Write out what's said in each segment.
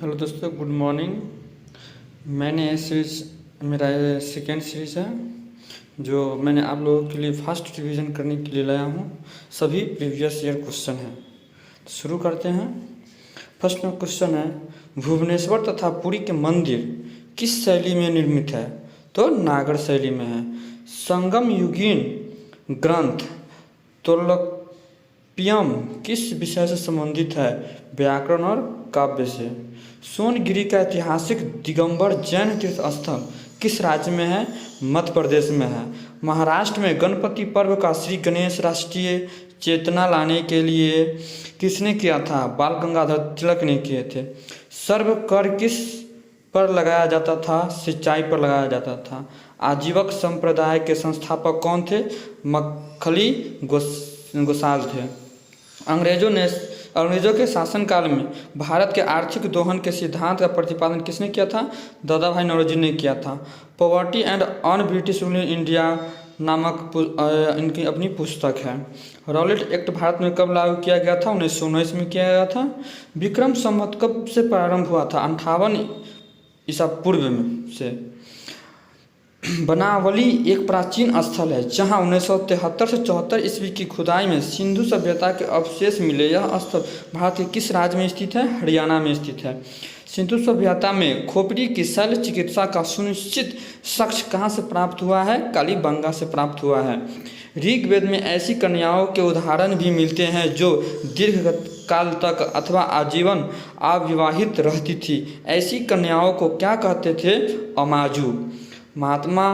Hello दोस्तों, good morning. मैंने ये सीरीज मेरा ये सेकेंड सीरीज़ है जो मैंने आप लोगों के लिए फर्स्ट रिवीजन करने के लिए लाया हूँ। सभी प्रीवियस ईयर क्वेश्चन हैं। तो शुरू करते हैं। फर्स्ट में क्वेश्चन है, भुवनेश्वर तथा पुरी के मंदिर किस शैली में निर्मित है? तो नागर शैली में है। संगम युगीन ग्रंथ तोलकाप्पियम किस विषय से संबंधित है? व्याकरण और काव्य से। सोनगिरी का ऐतिहासिक दिगंबर जैन तीर्थ स्थल किस राज्य में है? मध्य प्रदेश में है। महाराष्ट्र में गणपति पर्व का श्री गणेश राष्ट्रीय चेतना लाने के लिए किसने किया था? बाल गंगाधर तिलक ने किए थे। सर्व कर किस पर लगाया जाता था? सिंचाई पर लगाया जाता था। आजीवक संप्रदाय के संस्थापक कौन थे? मक्खली गोसाल थे। अंग्रेजों के शासनकाल में भारत के आर्थिक दोहन के सिद्धांत का प्रतिपादन किसने किया था? दादा भाई नौरोजी ने किया था। Poverty and on British rule in India नामक इनकी अपनी पुस्तक है। रॉलेट एक्ट भारत में कब लागू किया गया था? 1919 में किया गया था। विक्रम संवत कब से प्रारंभ हुआ था? 58 ईसा पूर्व में से। बनावली एक प्राचीन स्थल है जहां 1973 से 74 ईस्वी की खुदाई में सिंधु सभ्यता के अवशेष मिले। यह स्थल भारत के किस राज्य में स्थित है? हरियाणा में स्थित है। सिंधु सभ्यता में खोपड़ी की शल्य चिकित्सा का सुनिश्चित साक्ष्य कहाँ से प्राप्त हुआ है? कालीबंगा से प्राप्त हुआ है। ऋग्वेद में ऐसी कन्याओं के उदाहरण भी मिलते हैं जो दीर्घ काल तक अथवा आजीवन अविवाहित रहती थी। ऐसी कन्याओं को क्या कहते थे? अमाजू। महात्मा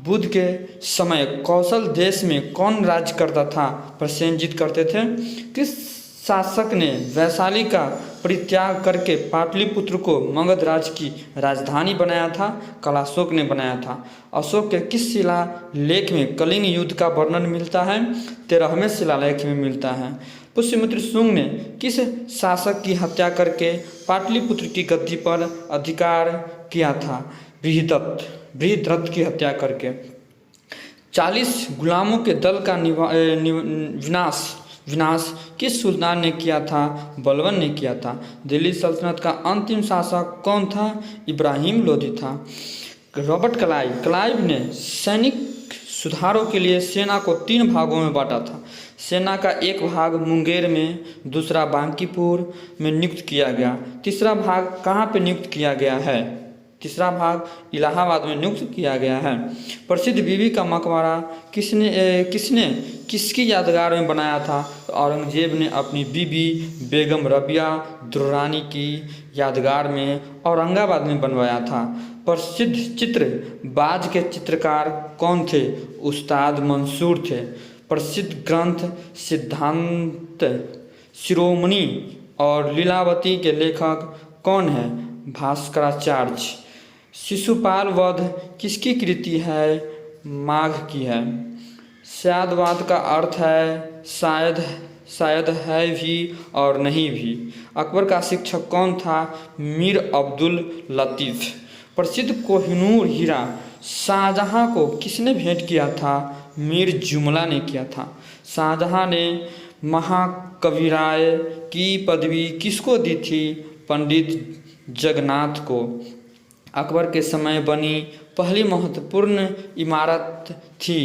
बुद्ध के समय कौशल देश में कौन राज्य करता था? प्रसेनजीत करते थे। किस शासक ने वैशाली का परित्याग करके पाटलिपुत्र को मगध राज्य की राजधानी बनाया था? कलाशोक ने बनाया था। अशोक के किस शिलालेख में कलिंग युद्ध का वर्णन मिलता है? 13वें शिलालेख में मिलता है। पुष्यमित्र शुंग ने किस शासक की हत्या करके पाटलिपुत्र की गद्दी पर अधिकार किया था? बृहद्रथ की हत्या करके। 40 गुलामों के दल का विनाश किस सुल्तान ने किया था? बलबन ने किया था। दिल्ली सल्तनत का अंतिम शासक कौन था? इब्राहिम लोदी था। रॉबर्ट क्लाइव ने सैनिक सुधारों के लिए सेना को 3 भागों में बांटा था। सेना का एक भाग मुंगेर में, दूसरा बांकीपुर में नियुक्त किया गया। तीसरा भाग कहाँ पे नियुक्त किया गया है? तीसरा भाग इलाहाबाद में नियुक्त किया गया है। प्रसिद्ध बीबी का मकबरा किसकी यादगार में बनाया था? तो औरंगजेब ने अपनी बीबी बेगम रबिया दुर्रानी की यादगार में औरंगाबाद में बनवाया था। प्रसिद्ध चित्र बाज के चित्रकार कौन थे? उस्ताद मंसूर थे। प्रसिद्ध ग्रंथ सिद्धांत शिरोमणि और लीलावती के लेखक कौन है? भास्कराचार्य। शिशुपाल वध किसकी कृति है? माघ की है। शायदवाद का अर्थ है शायद है भी और नहीं भी। अकबर का शिक्षक कौन था? मीर अब्दुल लतीफ़। प्रसिद्ध कोहिनूर हीरा शाहजहां को किसने भेंट किया था? मीर जुमला ने किया था। शाहजहां ने महाकविराय की पदवी किसको दी थी? पंडित जगन्नाथ को। अकबर के समय बनी पहली महत्वपूर्ण इमारत थी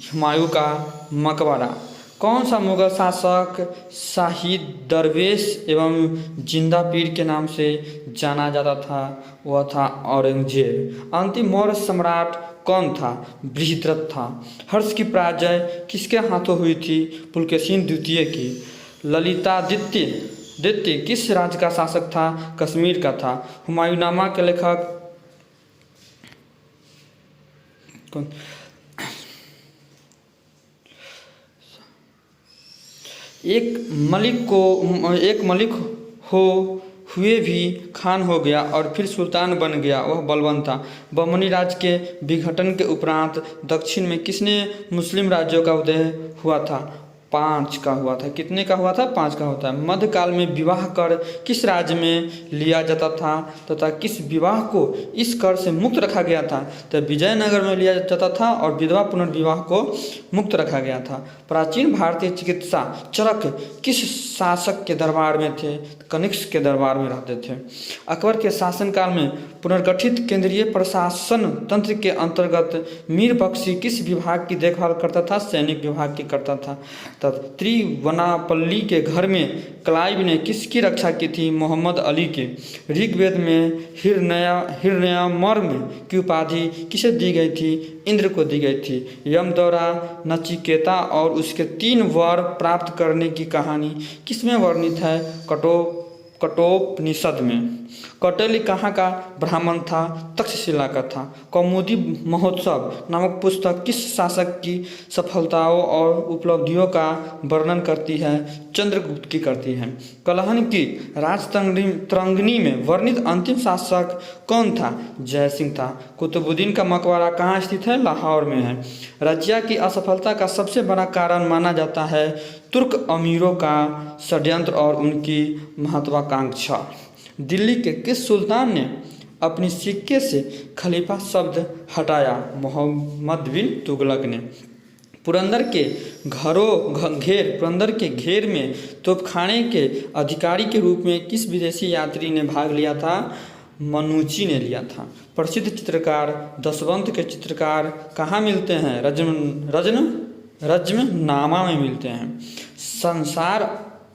हुमायूं का मकबरा। कौन सा मुगल शासक शाहिद दरवेश एवं जिंदा पीर के नाम से जाना जाता था? वह था औरंगजेब। अंतिम मौर्य सम्राट कौन था? बृहद्रथ था। हर्ष की पराजय किसके हाथों हुई थी? पुलकेशिन द्वितीय की। ललितादित्य किस राज्य का शासक था? कश्मीर का था। हुमायूंनामा के लेखक कौन? एक मलिक हुए भी खान हो गया और फिर सुल्तान बन गया, वह बलबन था। बहमनी राज्य के विघटन के उपरांत दक्षिण में किसने मुस्लिम राज्यों का उदय हुआ था? 5 का हुआ था। कितने का हुआ था? 5 का होता है। मध्यकाल में विवाह कर किस राज्य में लिया जाता था तथा किस विवाह को इस कर से मुक्त रखा गया था? तो विजयनगर में लिया जाता था और विधवा पुनर्विवाह को मुक्त रखा गया था। प्राचीन भारतीय चिकित्सा चरक किस शासक के दरबार में थे? कनिष्क के दरबार में रहते थे। अकबर के शासनकाल में पुनर्गठित केंद्रीय प्रशासन तंत्र के अंतर्गत मीर बख्शी किस विभाग की देखभाल करता था? सैनिक विभाग की करता था। तब त्रिवनापल्ली के घर में क्लाइव ने किसकी रक्षा की थी? मोहम्मद अली के। ऋग्वेद में हिरण्यमर्म की उपाधि किसे दी गई थी? इंद्र को दी गई थी। यमदौरा, नचिकेता और उसके 3 वर प्राप्त करने की कहानी किसमें वर्णित है? कठोपनिषद में। कौटिल्य कहाँ का ब्राह्मण था? तक्षशिला का था। कौमुदी महोत्सव नामक पुस्तक किस शासक की सफलताओं और उपलब्धियों का वर्णन करती है? चंद्रगुप्त की करती है। कलहन की राजतरंगिणी में वर्णित अंतिम शासक कौन था? जयसिंह था। कुतुबुद्दीन का मकबरा कहाँ स्थित है? लाहौर में है। रजिया की असफलता का सबसे बड़ा कारण माना जाता है तुर्क अमीरों का षड्यंत्र और उनकी महत्वाकांक्षा। दिल्ली के किस सुल्तान ने अपनी सिक्के से खलीफा शब्द हटाया? मोहम्मद बिन तुगलक ने। पुरंदर के घेर में तोपखाने के अधिकारी के रूप में किस विदेशी यात्री ने भाग लिया था? मनुची ने लिया था। प्रसिद्ध चित्रकार दशवंत के चित्रकार कहाँ मिलते हैं? रज्मनामा में मिलते हैं। संसार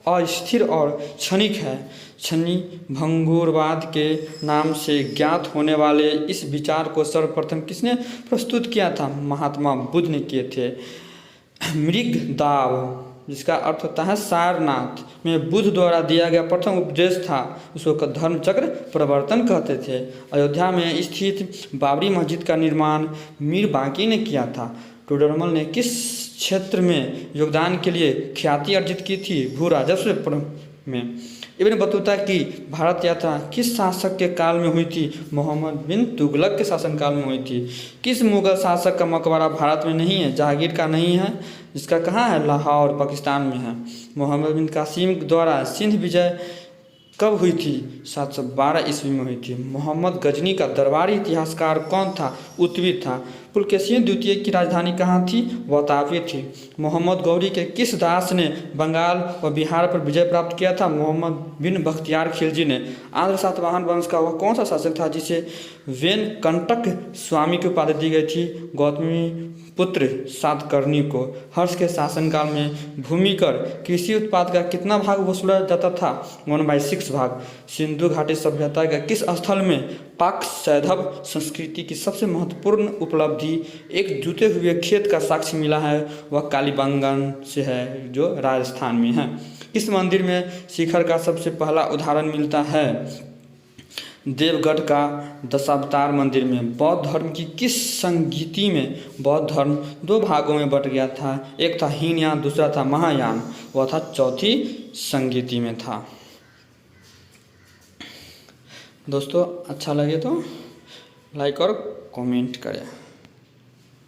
अस्थिर और क्षणिक है। क्षणी भंगुरवाद के नाम से ज्ञात होने वाले इस विचार को सर्वप्रथम किसने प्रस्तुत किया था? महात्मा बुद्ध ने किए थे। मृगदाव, जिसका अर्थ होता है सारनाथ, में बुद्ध द्वारा दिया गया प्रथम उपदेश था। उसको धर्मचक्र प्रवर्तन कहते थे। अयोध्या में स्थित बाबरी मस्जिद का निर्माण मीर बांकी ने किया था। टोडरमल ने किस क्षेत्र में योगदान के लिए ख्याति अर्जित की थी? भू राजस्व में। इब्न बतूता की भारत यात्रा किस शासक के काल में हुई थी? मोहम्मद बिन तुगलक के शासनकाल में हुई थी। किस मुगल शासक का मकबरा भारत में नहीं है? जहांगीर का नहीं है, जिसका कहाँ है? लाहौर पाकिस्तान में है। मोहम्मद बिन कासिम द्वारा सिंध विजय कब हुई थी? 712 ईस्वी में हुई थी। मोहम्मद गजनी का दरबारी इतिहासकार कौन था? उत्वी था। पुलकेशिन द्वितीय की राजधानी कहाँ थी? वातापी थी। मोहम्मद गौरी के किस दास ने बंगाल व बिहार पर विजय प्राप्त किया था? मोहम्मद बिन बख्तियार खिलजी ने। आंध्र सातवाहन वंश का वह कौन सा शासक था जिसे वेनकंटक स्वामी की उपाधि दी गई थी? गौतमी पुत्र सातकर्णी को। हर्ष के शासनकाल में भूमिकर कृषि उत्पाद का कितना भाग वसूला जाता था? 1/6 भाग। सिंधु घाटी सभ्यता के किस स्थल में पाक सैंधव संस्कृति की सबसे महत्वपूर्ण उपलब्धि एक जुते हुए खेत का साक्ष्य मिला है? वह कालीबंगन से है, जो राजस्थान में है। इस मंदिर में शिखर का सबसे पहला उदाहरण मिलता है देवगढ़ का दशावतार मंदिर में। बौद्ध धर्म की किस संगीति में बौद्ध धर्म 2 भागों में बट गया था? एक था हीनयान, दूसरा था महायान। वह था चौथी संगीति में था। दोस्तों अच्छा लगे तो लाइक और कमेंट करें।